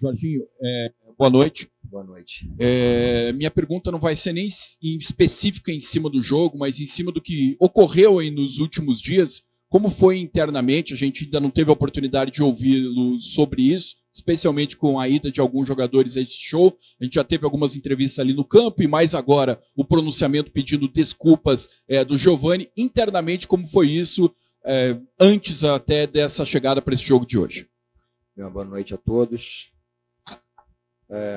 Jorginho, boa noite. Boa noite. Minha pergunta não vai ser nem específica em cima do jogo, mas em cima do que ocorreu aí nos últimos dias. Como foi internamente? A gente ainda não teve a oportunidade de ouvi-lo sobre isso, especialmente com a ida de alguns jogadores a esse show. A gente já teve algumas entrevistas ali no campo e mais agora o pronunciamento pedindo desculpas do Giovani. Internamente, como foi isso antes até dessa chegada para esse jogo de hoje? Boa noite a todos.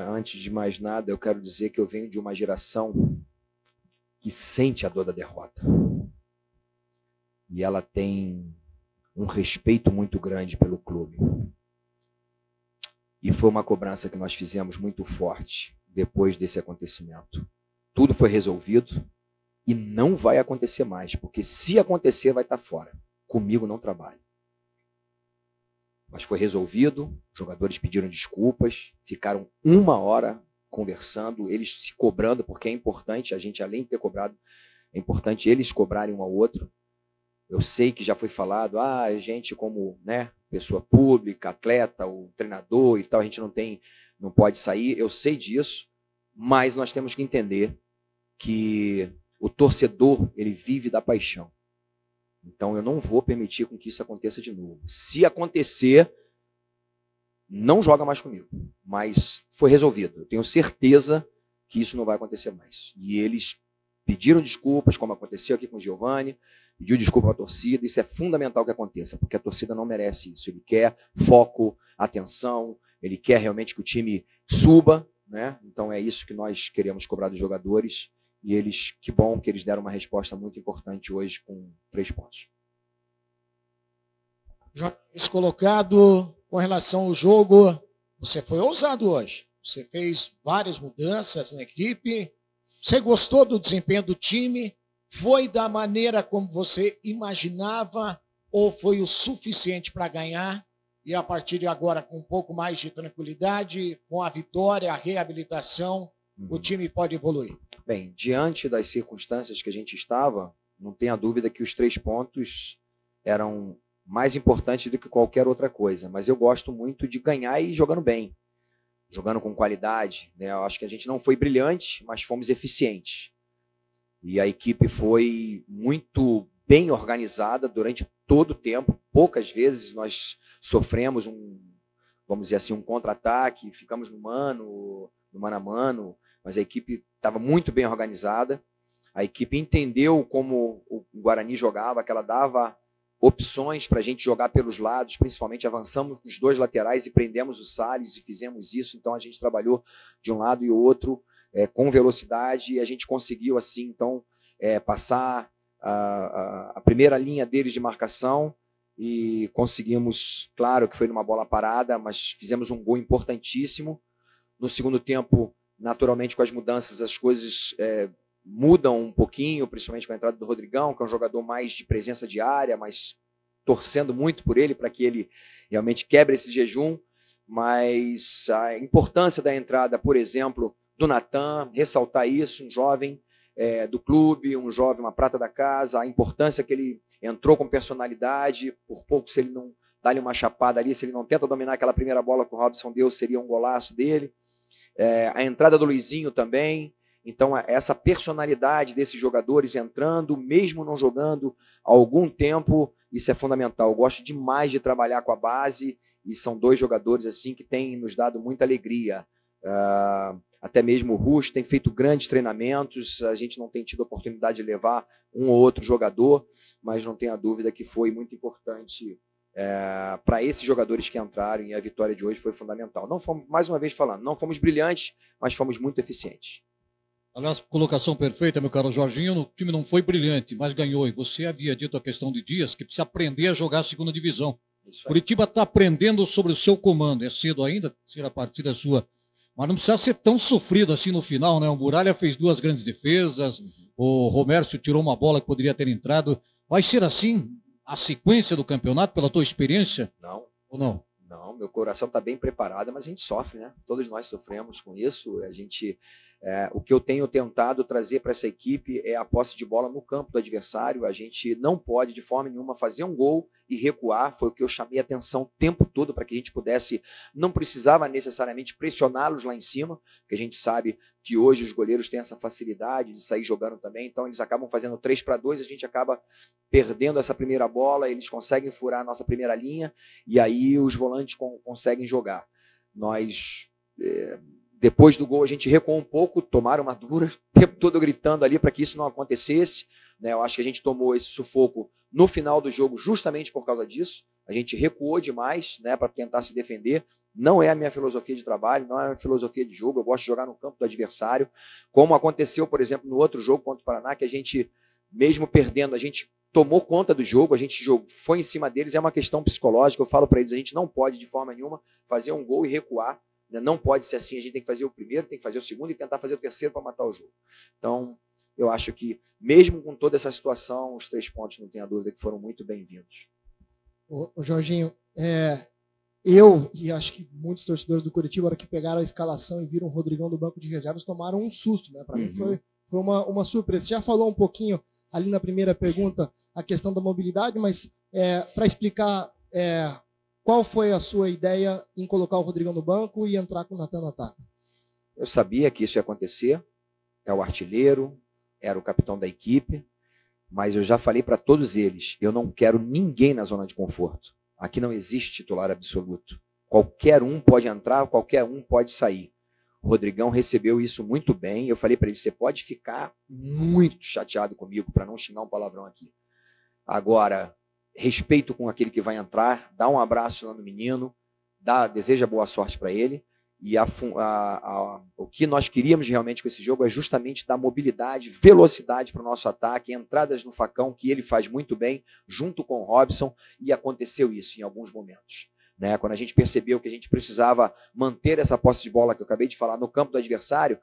Antes de mais nada, eu quero dizer que eu venho de uma geração que sente a dor da derrota. E ela tem um respeito muito grande pelo clube. E foi uma cobrança que nós fizemos muito forte depois desse acontecimento. Tudo foi resolvido e não vai acontecer mais, porque se acontecer, vai estar fora. Comigo não trabalha. Mas foi resolvido, os jogadores pediram desculpas, ficaram 1 hora conversando, eles se cobrando, porque é importante, a gente além de ter cobrado, é importante eles cobrarem um ao outro. Eu sei que já foi falado, a gente como pessoa pública, atleta, o treinador e tal, a gente não pode sair, eu sei disso, mas nós temos que entender que o torcedor, ele vive da paixão. Então eu não vou permitir com que isso aconteça de novo. Se acontecer, não joga mais comigo, mas foi resolvido. Eu tenho certeza que isso não vai acontecer mais. E eles pediram desculpas, como aconteceu aqui com o Giovani, pediu desculpa à torcida, isso é fundamental que aconteça, porque a torcida não merece isso. Ele quer foco, atenção, ele quer realmente que o time suba, né? Então é isso que nós queremos cobrar dos jogadores, e eles, que bom que eles deram uma resposta muito importante hoje com 3 pontos. Esse colocado com relação ao jogo, você foi ousado hoje, você fez várias mudanças na equipe, você gostou do desempenho do time? Foi da maneira como você imaginava ou foi o suficiente para ganhar? E a partir de agora, com um pouco mais de tranquilidade, com a vitória, a reabilitação, o time pode evoluir? Bem, diante das circunstâncias que a gente estava, não tenha dúvida que os 3 pontos eram mais importantes do que qualquer outra coisa. Mas eu gosto muito de ganhar e jogando bem, jogando com qualidade, né? Eu acho que a gente não foi brilhante, mas fomos eficientes. E a equipe foi muito bem organizada durante todo o tempo. Poucas vezes nós sofremos vamos dizer assim, um contra-ataque, ficamos no mano a mano, mas a equipe estava muito bem organizada. A equipe entendeu como o Guarani jogava, que ela dava opções para a gente jogar pelos lados, principalmente avançamos nos 2 laterais e prendemos o Salles e fizemos isso. Então a gente trabalhou de um lado e outro com velocidade e a gente conseguiu assim então passar a primeira linha deles de marcação e conseguimos, claro que foi numa bola parada, mas fizemos um gol importantíssimo. No segundo tempo, naturalmente com as mudanças as coisas mudam um pouquinho, principalmente com a entrada do Rodrigão, que é um jogador mais de presença diária, mas torcendo muito por ele, para que ele realmente quebre esse jejum. Mas a importância da entrada, por exemplo, do Natan, ressaltar isso, um jovem do clube, um jovem, uma prata da casa, a importância que ele entrou com personalidade, por pouco se ele não dá-lhe uma chapada ali, se ele não tenta dominar aquela primeira bola que o Robson deu, seria um golaço dele. A entrada do Luizinho também. Então, essa personalidade desses jogadores entrando, mesmo não jogando há algum tempo, isso é fundamental. Eu gosto demais de trabalhar com a base e são 2 jogadores assim que têm nos dado muita alegria. Até mesmo o Rush tem feito grandes treinamentos, a gente não tem tido a oportunidade de levar um ou outro jogador, mas não tenha dúvida que foi muito importante para esses jogadores que entraram, e a vitória de hoje foi fundamental. Não fomos, mais uma vez falando, não fomos brilhantes, mas fomos muito eficientes. Aliás, colocação perfeita, meu caro Jorginho, o time não foi brilhante, mas ganhou. E você havia dito a questão de Dias, que precisa aprender a jogar a 2ª divisão. Curitiba está aprendendo sobre o seu comando. É cedo ainda, ser a partida sua. Mas não precisa ser tão sofrido assim no final, né? O Muralha fez 2 grandes defesas, o Romércio tirou uma bola que poderia ter entrado. Vai ser assim a sequência do campeonato, pela tua experiência? Não. Ou não? Não. meu coração está bem preparado, mas a gente sofre, né? Todos nós sofremos com isso. O que eu tenho tentado trazer para essa equipe é a posse de bola no campo do adversário. A gente não pode, de forma nenhuma, fazer um gol e recuar. Foi o que eu chamei a atenção o tempo todo para que a gente pudesse, não precisava necessariamente pressioná-los lá em cima, porque a gente sabe que hoje os goleiros têm essa facilidade de sair jogando também, então eles acabam fazendo 3-2, a gente acaba perdendo essa primeira bola, eles conseguem furar a nossa primeira linha e aí os volantes conseguem jogar. Nós... Depois do gol, a gente recuou um pouco, tomaram uma dura, o tempo todo gritando ali para que isso não acontecesse. Né? Eu acho que a gente tomou esse sufoco no final do jogo justamente por causa disso. A gente recuou demais, né, para tentar se defender. Não é a minha filosofia de trabalho, não é a minha filosofia de jogo. Eu gosto de jogar no campo do adversário. Como aconteceu, por exemplo, no outro jogo contra o Paraná, que a gente, mesmo perdendo, a gente tomou conta do jogo, a gente foi em cima deles. É uma questão psicológica. Eu falo para eles, a gente não pode, de forma nenhuma, fazer um gol e recuar. Não pode ser assim, a gente tem que fazer o primeiro, tem que fazer o segundo e tentar fazer o terceiro para matar o jogo. Então, eu acho que, mesmo com toda essa situação, os 3 pontos, não tenha dúvida, que foram muito bem-vindos. Ô, Jorginho, eu e acho que muitos torcedores do Curitiba, na hora que pegaram a escalação e viram o Rodrigão do banco de reservas, tomaram um susto, né? Para mim foi uma surpresa. Você já falou um pouquinho ali na primeira pergunta a questão da mobilidade, mas para explicar... qual foi a sua ideia em colocar o Rodrigão no banco e entrar com o Natan no ataque? Eu sabia que isso ia acontecer. É o artilheiro, era o capitão da equipe, mas eu já falei para todos eles, eu não quero ninguém na zona de conforto. Aqui não existe titular absoluto. Qualquer um pode entrar, qualquer um pode sair. O Rodrigão recebeu isso muito bem. Eu falei para ele, você pode ficar muito chateado comigo, para não xingar um palavrão aqui. Agora... respeito com aquele que vai entrar, dá um abraço lá no menino, deseja boa sorte para ele, e o que nós queríamos realmente com esse jogo é justamente dar mobilidade, velocidade para o nosso ataque, entradas no facão, que ele faz muito bem, junto com o Robson, e aconteceu isso em alguns momentos. Né? Quando a gente percebeu que a gente precisava manter essa posse de bola que eu acabei de falar no campo do adversário,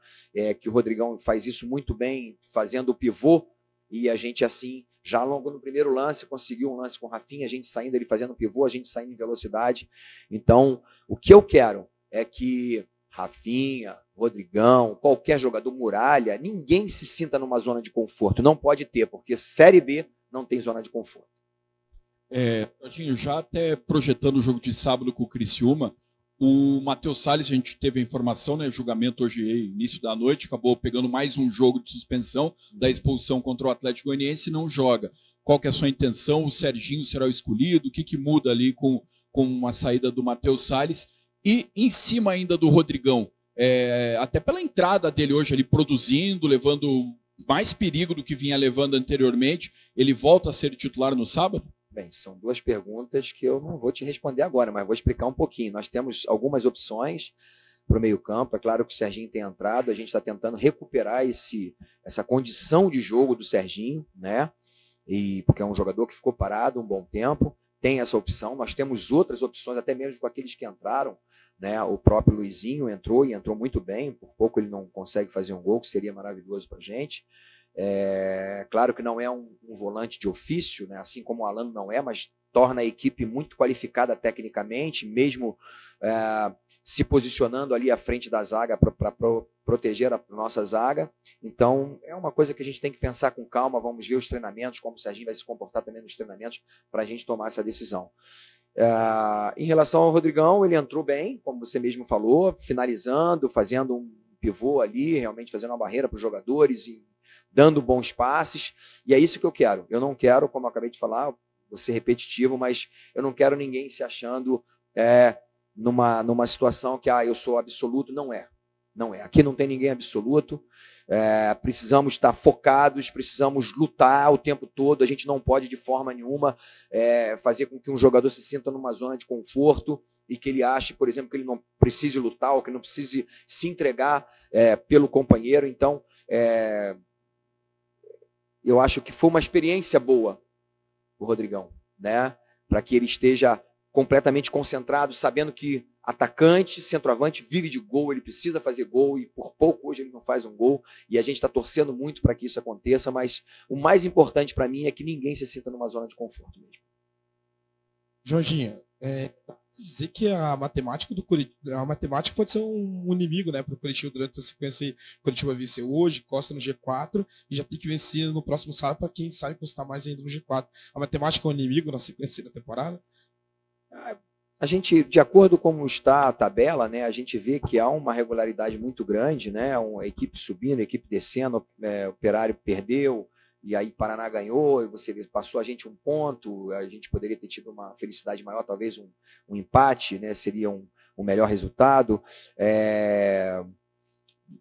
que o Rodrigão faz isso muito bem, fazendo o pivô, e a gente assim... Já logo no primeiro lance, conseguiu um lance com o Rafinha, a gente saindo, ele fazendo pivô, a gente saindo em velocidade. Então, o que eu quero é que Rafinha, Rodrigão, qualquer jogador, Muralha, ninguém se sinta numa zona de conforto. Não pode ter, porque Série B não tem zona de conforto. Jorginho, já até projetando o jogo de sábado com o Criciúma, o Matheus Salles, a gente teve a informação, né? Julgamento hoje, início da noite, acabou pegando mais um jogo de suspensão da expulsão contra o Atlético Goianiense e não joga. Qual que é a sua intenção? O Serginho será o escolhido? O que muda ali com a saída do Matheus Salles? E em cima ainda do Rodrigão, até pela entrada dele hoje ali produzindo, levando mais perigo do que vinha levando anteriormente, ele volta a ser titular no sábado? Bem, são 2 perguntas que eu não vou te responder agora, mas vou explicar um pouquinho. Nós temos algumas opções para o meio-campo. É claro que o Serginho tem entrado, a gente está tentando recuperar essa condição de jogo do Serginho, né? Porque é um jogador que ficou parado um bom tempo, tem essa opção. Nós temos outras opções, até mesmo com aqueles que entraram, né? O próprio Luizinho entrou e entrou muito bem, por pouco ele não consegue fazer um gol, que seria maravilhoso para a gente. Claro que não é um volante de ofício, né? Assim como o Alan não é, mas torna a equipe muito qualificada tecnicamente, mesmo se posicionando ali à frente da zaga para proteger a nossa zaga. Então, é uma coisa que a gente tem que pensar com calma. Vamos ver os treinamentos, como o Serginho vai se comportar também nos treinamentos, para a gente tomar essa decisão. Em relação ao Rodrigão, ele entrou bem, como você mesmo falou, finalizando, fazendo um pivô ali, realmente fazendo uma barreira para os jogadores e dando bons passes, e é isso que eu quero. Eu não quero, como eu acabei de falar, vou ser repetitivo, mas eu não quero ninguém se achando numa situação que eu sou absoluto. Não é. Não é. Aqui não tem ninguém absoluto. Precisamos estar focados, precisamos lutar o tempo todo. A gente não pode, de forma nenhuma, fazer com que um jogador se sinta numa zona de conforto e que ele ache, por exemplo, que ele não precise lutar ou que não precise se entregar pelo companheiro. Então, eu acho que foi uma experiência boa o Rodrigão, né? Para que ele esteja completamente concentrado, sabendo que atacante, centroavante, vive de gol, ele precisa fazer gol e por pouco hoje ele não faz um gol e a gente está torcendo muito para que isso aconteça, mas o mais importante para mim é que ninguém se sinta numa zona de conforto mesmo. Jorginho, dizer que a matemática do Curitiba, a matemática pode ser um inimigo, né, para o Curitiba durante essa sequência aí. O Curitiba venceu hoje, Costa no G4 e já tem que vencer no próximo sábado para quem sabe encostar mais ainda no G4. A matemática é um inimigo na sequência da temporada? A gente, de acordo com como está a tabela, né, a gente vê que há uma regularidade muito grande, né, uma equipe subindo, equipe descendo, Operário perdeu, e aí Paraná ganhou, e você passou a gente um ponto, a gente poderia ter tido uma felicidade maior, talvez um empate, né, seria um melhor resultado.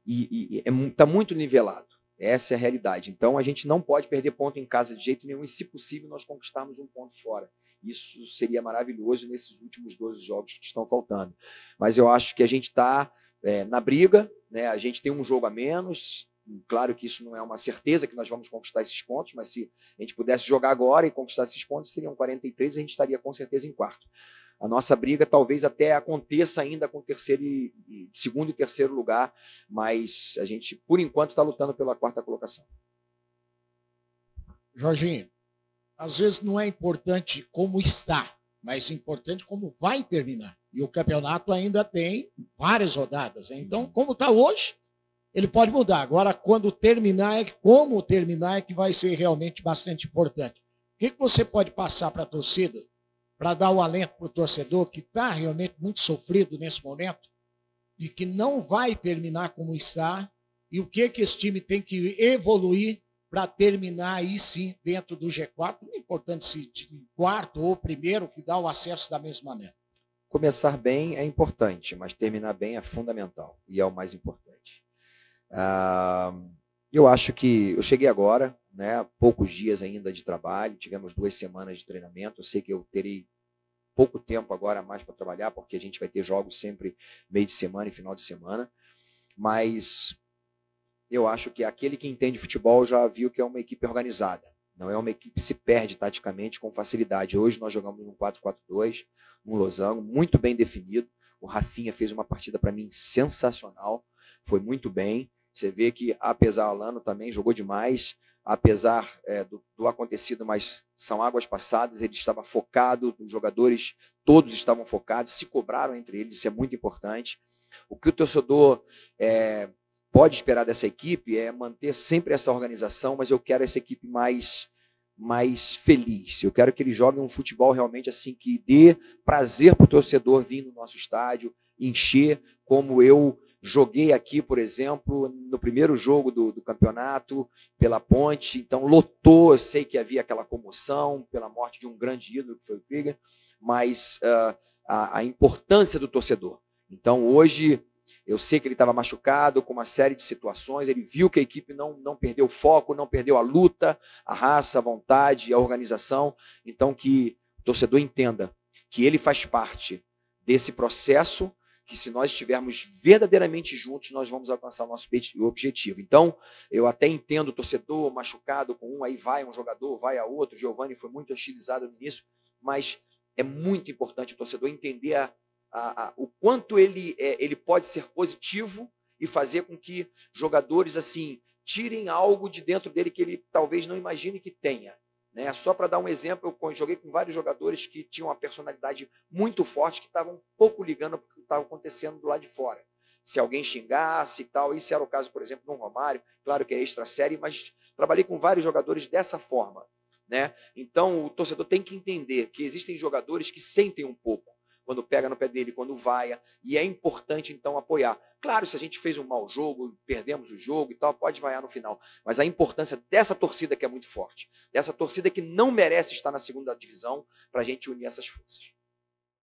Está muito nivelado. Essa é a realidade. Então, a gente não pode perder ponto em casa de jeito nenhum, e, se possível, nós conquistarmos um ponto fora. Isso seria maravilhoso nesses últimos 12 jogos que estão faltando. Mas eu acho que a gente está na briga, né? A gente tem um jogo a menos. Claro que isso não é uma certeza que nós vamos conquistar esses pontos, mas se a gente pudesse jogar agora e conquistar esses pontos, seriam 43, e a gente estaria com certeza em quarto. A nossa briga talvez até aconteça ainda com segundo e terceiro lugar, mas a gente, por enquanto, está lutando pela quarta colocação. Jorginho, às vezes não é importante como está, mas é importante como vai terminar. E o campeonato ainda tem várias rodadas, né? Então, como está hoje, ele pode mudar. Agora, quando terminar, como terminar é que vai ser realmente bastante importante. O que você pode passar para a torcida, para dar o alento para o torcedor que está realmente muito sofrido nesse momento e que não vai terminar como está, e o que esse time tem que evoluir para terminar aí sim dentro do G4, não é importante se de quarto ou primeiro, que dá o acesso da mesma maneira. Começar bem é importante, mas terminar bem é fundamental e é o mais importante. Eu acho que eu cheguei agora, né, poucos dias ainda de trabalho, tivemos 2 semanas de treinamento. Eu sei que eu terei pouco tempo agora mais para trabalhar, porque a gente vai ter jogos sempre meio de semana e final de semana, mas eu acho que aquele que entende futebol já viu que é uma equipe organizada, não é uma equipe que se perde taticamente com facilidade. Hoje nós jogamos num 4-4-2, num losango, muito bem definido. O Rafinha fez uma partida para mim sensacional, foi muito bem. Você vê que, apesar do Alano também jogou demais, apesar do acontecido, mas são águas passadas, ele estava focado, os jogadores todos estavam focados, se cobraram entre eles, isso é muito importante. O que o torcedor pode esperar dessa equipe é manter sempre essa organização, mas eu quero essa equipe mais feliz. Eu quero que eles joguem um futebol realmente assim que dê prazer para o torcedor vir no nosso estádio, encher, como eu joguei aqui, por exemplo, no primeiro jogo do campeonato, pela Ponte. Então lotou, eu sei que havia aquela comoção pela morte de um grande ídolo, que foi o Krieger, mas a importância do torcedor. Então hoje eu sei que ele estava machucado com uma série de situações, ele viu que a equipe não perdeu o foco, não perdeu a luta, a raça, a vontade, a organização. Então que o torcedor entenda que ele faz parte desse processo, que se nós estivermos verdadeiramente juntos, nós vamos alcançar o nosso objetivo. Então, eu até entendo o torcedor machucado com aí vai um jogador, vai a outro. Giovani foi muito hostilizado no início, mas é muito importante o torcedor entender o quanto ele pode ser positivo e fazer com que jogadores assim tirem algo de dentro dele que ele talvez não imagine que tenha. Né? Só para dar um exemplo, eu joguei com vários jogadores que tinham uma personalidade muito forte, que estavam um pouco ligando para o que estava acontecendo do lado de fora. Se alguém xingasse e tal, isso era o caso, por exemplo, do Romário, claro que é extra série, mas trabalhei com vários jogadores dessa forma. Né? Então, o torcedor tem que entender que existem jogadores que sentem um pouco quando pega no pé dele, quando vaia, e é importante, então, apoiar. Claro, se a gente fez um mau jogo, perdemos o jogo e tal, pode vaiar no final, mas a importância dessa torcida que é muito forte, dessa torcida que não merece estar na segunda divisão, para a gente unir essas forças.